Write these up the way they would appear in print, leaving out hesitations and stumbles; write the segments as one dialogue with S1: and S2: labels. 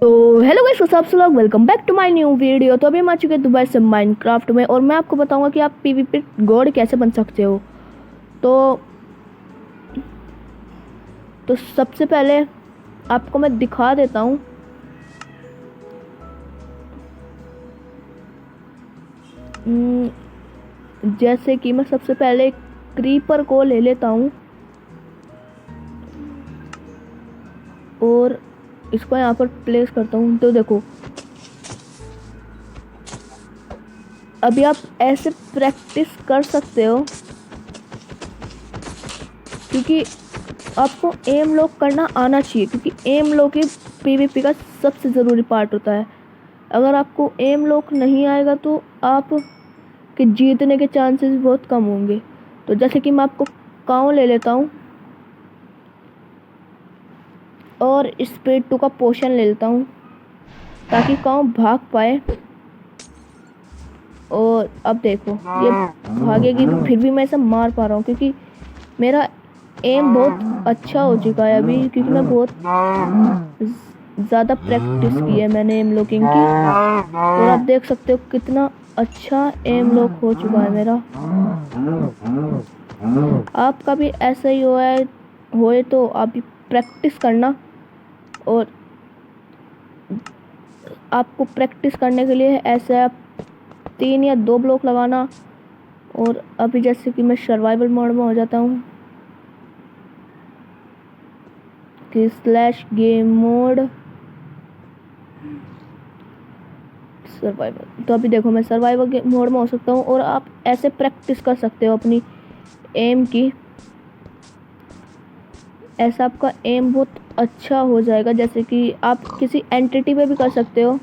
S1: तो hello guys, सबसे लोग welcome back to my new video. तो अभी हम आ चुके हैं दुबई से माइनक्राफ्ट में, और मैं आपको बताऊंगा कि आप पीवीपी गॉड कैसे बन सकते हो। तो सबसे पहले आपको मैं दिखा देता हूँ। जैसे कि मैं सबसे पहले क्रीपर को ले लेता हूँ और इसको यहाँ पर प्लेस करता हूँ। तो देखो, अभी आप ऐसे प्रैक्टिस कर सकते हो, क्योंकि आपको एम लॉक करना आना चाहिए, क्योंकि एम लॉक ही पीवीपी का सबसे ज़रूरी पार्ट होता है। अगर आपको एम लॉक नहीं आएगा तो आप के जीतने के चांसेस बहुत कम होंगे। तो जैसे कि मैं आपको काऊ ले लेता हूँ और स्पीड 2 का पोशन ले लेता हूँ ताकि काऊ भाग पाए। और अब देखो, ये भागेगी, फिर भी मैं इसे मार पा रहा हूँ क्योंकि मेरा एम बहुत अच्छा हो चुका है अभी, क्योंकि मैं बहुत ज़्यादा प्रैक्टिस की है मैंने एम लॉकिंग की। और आप देख सकते हो कितना अच्छा एम लॉक हो चुका है मेरा। आपका भी ऐसा ही होए तो आप भी प्रैक्टिस करना, और आपको प्रैक्टिस करने के लिए ऐसे आप 3 या 2 ब्लॉक लगाना। और अभी जैसे कि मैं सर्वाइवल मोड में हो जाता हूँ कि स्लैश गेम मोड सर्वाइवल। तो अभी देखो, मैं सर्वाइवल मोड में हो सकता हूँ और आप ऐसे प्रैक्टिस कर सकते हो अपनी एम की। ऐसा आपका एम बहुत अच्छा हो जाएगा। जैसे कि आप किसी एंटिटी पे भी कर सकते हो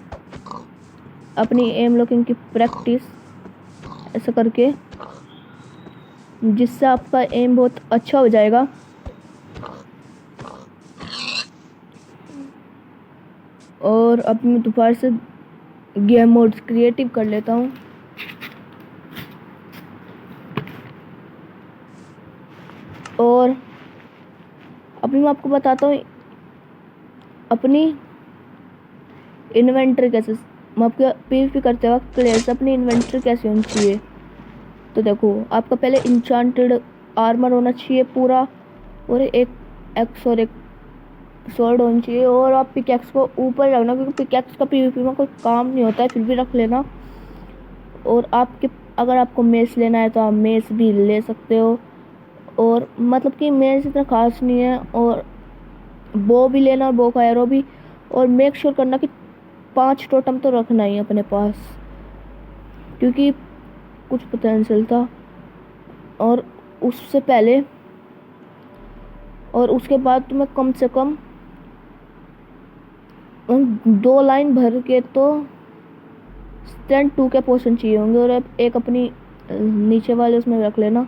S1: अपनी एम लॉकिंग की प्रैक्टिस, ऐसा करके, जिससे आपका एम बहुत अच्छा हो जाएगा। और अब मैं दोबारा से गेम मोड क्रिएटिव कर लेता हूँ। और अभी मैं आपको बताता हूँ अपनी इन्वेंटरी कैसे, मैं आपको पीवीपी करते वक्त प्लेयर्स अपनी इन्वेंटरी कैसे होनी चाहिए। तो देखो, आपका पहले इंचांटेड आर्मर होना चाहिए पूरा, और एक एक्स और एक स्वॉर्ड होनी चाहिए। और आप पिकैक्स को ऊपर रखना, क्योंकि पिकैक्स का पीवीपी में कोई काम नहीं होता है, फिर भी रख लेना। और अगर आपको मेस लेना है तो आप मेस भी ले सकते हो, और मतलब कि मेस इतना खास नहीं है। और बो भी लेना, और बो का एरो भी। और मेक श्योर करना कि 5 टोटम तो रखना ही अपने पास, क्योंकि कुछ पता नहीं चलता। और उससे पहले और उसके बाद तुम्हें कम से कम 2 लाइन भर के तो स्टैंड 2 के पोर्शन चाहिए होंगे, और एक अपनी नीचे वाले उसमें रख लेना।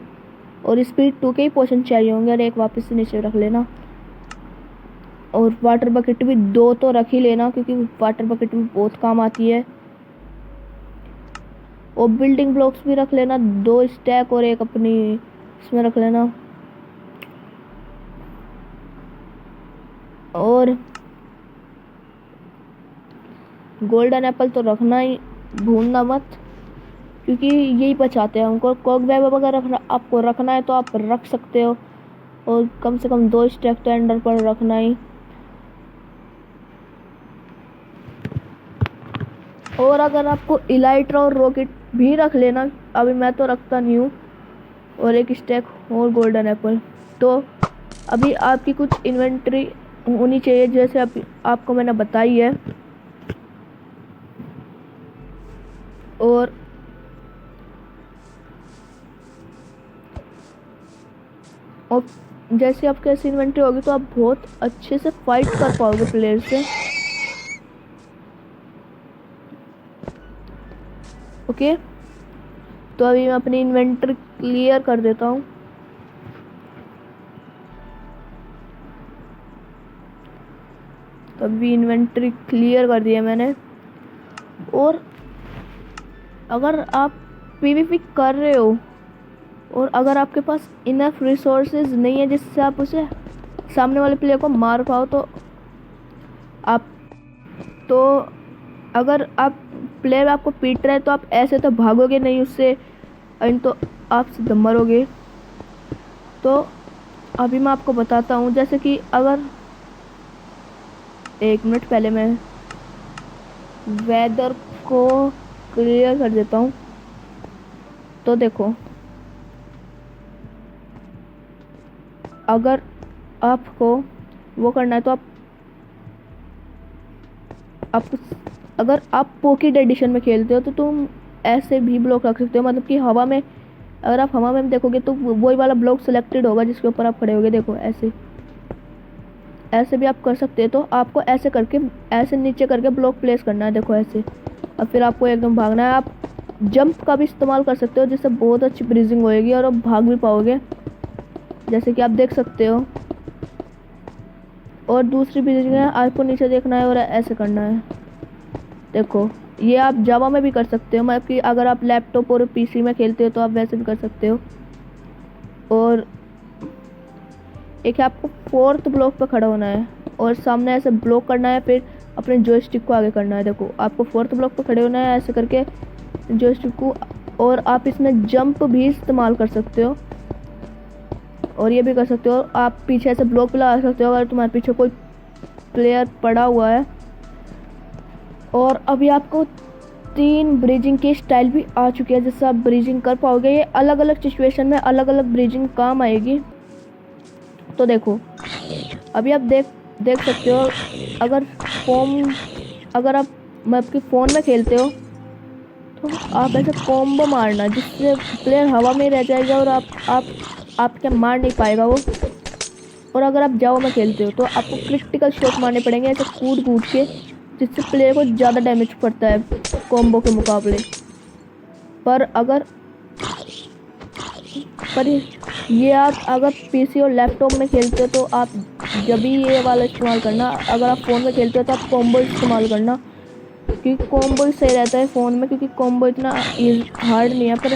S1: और स्पीड 2 के ही पोर्शन चाहिए होंगे, और एक वापस से नीचे रख लेना। और वाटर बकेट भी 2 तो रख ही लेना, क्योंकि वाटर बकेट भी बहुत काम आती है। और बिल्डिंग ब्लॉक्स भी रख लेना 2 स्टैक, और एक अपनी इसमें रख लेना। और गोल्डन एप्पल तो रखना ही, भूलना मत, क्योंकि यही बचाते हैं हमको। कॉक वेब अगर आपको रखना है तो आप रख सकते हो, और कम से कम 2 स्टैक तो एंडर पर रखना ही। और अगर आपको इलाइट्रा और रॉकेट भी रख लेना, अभी मैं तो रखता नहीं हूँ। और एक स्टैक और गोल्डन एप्पल। तो अभी आपकी कुछ इन्वेंट्री होनी चाहिए, जैसे आपको मैंने बताई है। और जैसे आपके ऐसी इन्वेंट्री होगी तो आप बहुत अच्छे से फाइट कर पाओगे प्लेयर से। ओके, तो अभी मैं अपनी इन्वेंटरी क्लियर कर देता हूँ। तो अभी इन्वेंटरी क्लियर कर दिया मैंने। और अगर आप पीवीपी कर रहे हो और अगर आपके पास इनफ रिसोर्सेज नहीं है जिससे आप उसे सामने वाले प्लेयर को मार पाओ, तो आप तो अगर आप प्लेयर आपको पीट रहे हैं तो आप ऐसे तो भागोगे नहीं उससे, एंड तो आप सीधे मरोगे। तो अभी मैं आपको बताता हूँ, जैसे कि अगर 1 मिनट पहले मैं वेदर को क्लियर कर देता हूँ। तो देखो, अगर आपको वो करना है तो आप अगर आप पॉकेट एडिशन में खेलते हो तो तुम ऐसे भी ब्लॉक रख सकते हो, मतलब कि हवा में, अगर आप हवा में देखोगे तो वही वाला ब्लॉक सिलेक्टेड होगा जिसके ऊपर आप खड़े होगे। देखो ऐसे भी आप कर सकते हो। तो आपको ऐसे करके, ऐसे नीचे करके ब्लॉक प्लेस करना है। देखो ऐसे, और फिर आपको एकदम भागना है। आप जंप का भी इस्तेमाल कर सकते हो जिससे बहुत अच्छी ब्रीजिंग होएगी और आप भाग भी पाओगे, जैसे कि आप देख सकते हो। और दूसरी ब्रीजिंग है, आपको नीचे देखना है और ऐसे करना है। देखो, ये आप जावा में भी कर सकते हो, मतलब कि अगर आप लैपटॉप और पीसी में खेलते हो तो आप वैसे भी कर सकते हो। और एक है, आपको 4th ब्लॉक पे खड़ा होना है और सामने ऐसे ब्लॉक करना है, फिर अपने जॉयस्टिक को आगे करना है। देखो, आपको 4th ब्लॉक पे खड़े होना है ऐसे करके जॉयस्टिक को, और आप इसमें जंप भी इस्तेमाल कर सकते हो और ये भी कर सकते हो। आप पीछे ऐसे ब्लॉक भी लगा सकते हो अगर तुम्हारे पीछे कोई प्लेयर पड़ा हुआ है। और अभी आपको 3 ब्रीजिंग की स्टाइल भी आ चुकी है जिससे आप ब्रीजिंग कर पाओगे। ये अलग अलग सिचुएशन में अलग अलग ब्रीजिंग काम आएगी। तो देखो, अभी आप देख सकते हो, अगर आप मतलब कि फ़ोन में खेलते हो तो आप ऐसे कॉम्बो मारना जिससे प्लेयर हवा में रह जाएगा और आपके मार नहीं पाएगा वो। और अगर आप जाओ में खेलते हो तो आपको क्रिटिकल शॉट मारने पड़ेंगे ऐसे कूद के, जिससे प्लेयर को ज़्यादा डैमेज पड़ता है कॉम्बो के मुकाबले। पर ये आप अगर पीसी और लैपटॉप में खेलते हो तो आप जब भी ये वाला इस्तेमाल करना। अगर आप फ़ोन में खेलते हो तो आप कॉम्बो इस्तेमाल करना, क्योंकि कॉम्बो ही सही रहता है फ़ोन में, क्योंकि कॉम्बो इतना हार्ड नहीं है पर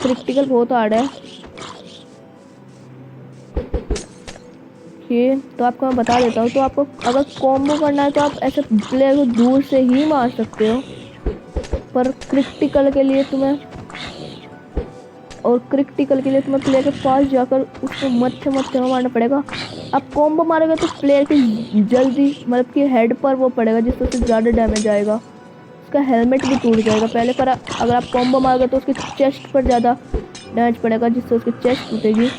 S1: क्रिटिकल बहुत हार्ड है। तो आपको मैं बता देता हूँ। तो आपको अगर कॉम्बो करना है तो आप ऐसे प्लेयर को दूर से ही मार सकते हो, पर क्रिटिकल के लिए तुम्हें प्लेयर के पास जाकर उसको मत्थे में मारना पड़ेगा। आप कॉम्बो मारोगे तो प्लेयर की जल्दी, मतलब कि हेड पर वो पड़ेगा जिससे उसे ज़्यादा डैमेज आएगा, उसका हेलमेट भी टूट जाएगा पहले। पर अगर आप कॉम्बो मारोगे तो उसकी चेस्ट पर ज़्यादा डैमेज पड़ेगा जिससे उसकी चेस्ट टूटेगी।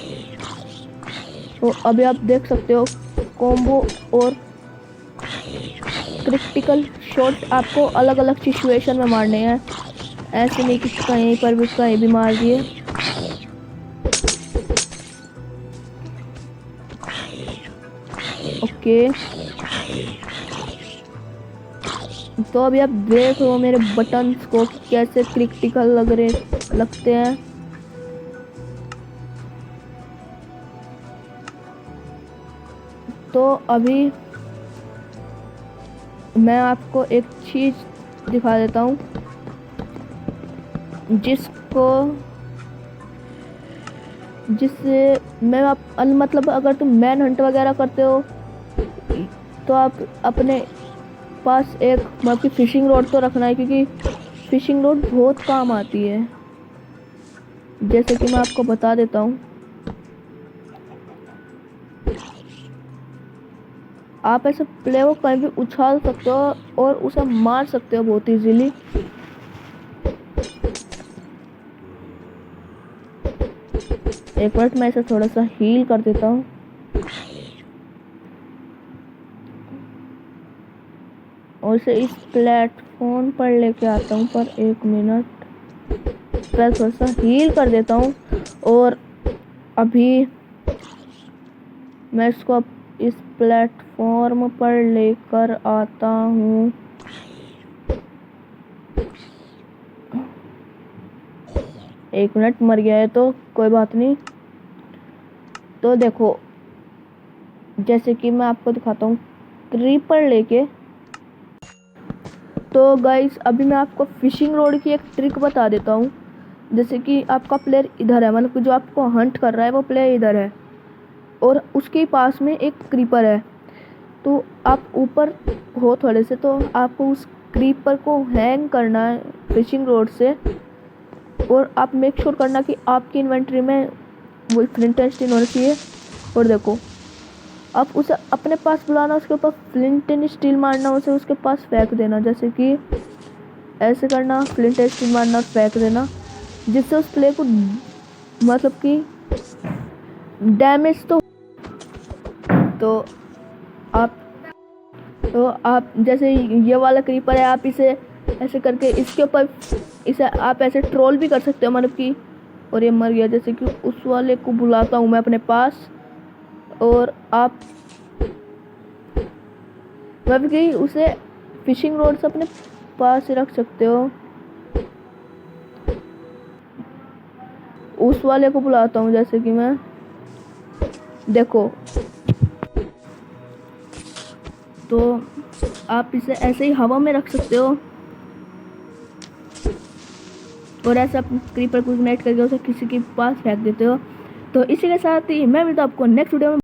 S1: तो अभी आप देख सकते हो, कॉम्बो और क्रिटिकल शॉट आपको अलग अलग सिचुएशन में मारने हैं, ऐसे नहीं कि कहीं पर भी कहीं भी मार दिए। ओके, तो अभी आप देख लो मेरे बटन्स को कैसे क्रिटिकल लगते हैं। तो अभी मैं आपको एक चीज़ दिखा देता हूँ जिससे मैं मतलब अगर तुम मैन हंट वगैरह करते हो तो आप अपने पास एक मतलब कि फिशिंग रॉड तो रखना है, क्योंकि फिशिंग रॉड बहुत काम आती है। जैसे कि मैं आपको बता देता हूँ, आप ऐसे प्लेयर को कहीं भी उछाल सकते हो और उसे मार सकते हो बहुत इजीली। एक मिनट, मैं इसे थोड़ा सा हील कर देता हूँ। और इसे इस प्लेटफॉर्म पर लेके आता हूँ, पर 1 मिनट, मैं थोड़ा सा हील कर देता हूँ। और अभी मैं इसको इस प्लेटफॉर्म पर लेकर आता हूँ। एक मिनट, मर गया है तो कोई बात नहीं। तो देखो, जैसे कि मैं आपको दिखाता हूँ क्रीपर लेके। तो गाइस, अभी मैं आपको फिशिंग रॉड की एक ट्रिक बता देता हूँ। जैसे कि आपका प्लेयर इधर है, मतलब जो आपको हंट कर रहा है वो प्लेयर इधर है और उसके पास में एक क्रीपर है। तो आप ऊपर हो थोड़े से, तो आपको उस क्रीपर को हैंग करना है फिशिंग रोड से, और आप मेक श्योर करना कि आपकी इन्वेंट्री में वो फ्लिंट एंड स्टील होना चाहिए। और देखो, आप उसे अपने पास बुलाना, उसके ऊपर फ्लिंट एंड स्टील मारना, उसे उसके पास फेंक देना, जैसे कि ऐसे करना, फ्लिंट एंड स्टील मारना और फेंक देना, जिससे उस प्ले को मतलब कि डैमेज तो आप जैसे ये वाला क्रीपर है, आप इसे ऐसे करके इसके ऊपर इसे आप ऐसे ट्रोल भी कर सकते हो, मतलब कि, और ये मर गया। जैसे कि उस वाले को बुलाता हूँ मैं अपने पास, और आप मतलब कि उसे फिशिंग रोड से अपने पास ही रख सकते हो। उस वाले को बुलाता हूँ, जैसे कि मैं, देखो, तो आप इसे ऐसे ही हवा में रख सकते हो, और ऐसे अपने क्रीपर को इग्नाइट करके उसे किसी के पास फेंक देते हो। तो इसी के साथ ही मैं मिलता हूँ आपको नेक्स्ट वीडियो में।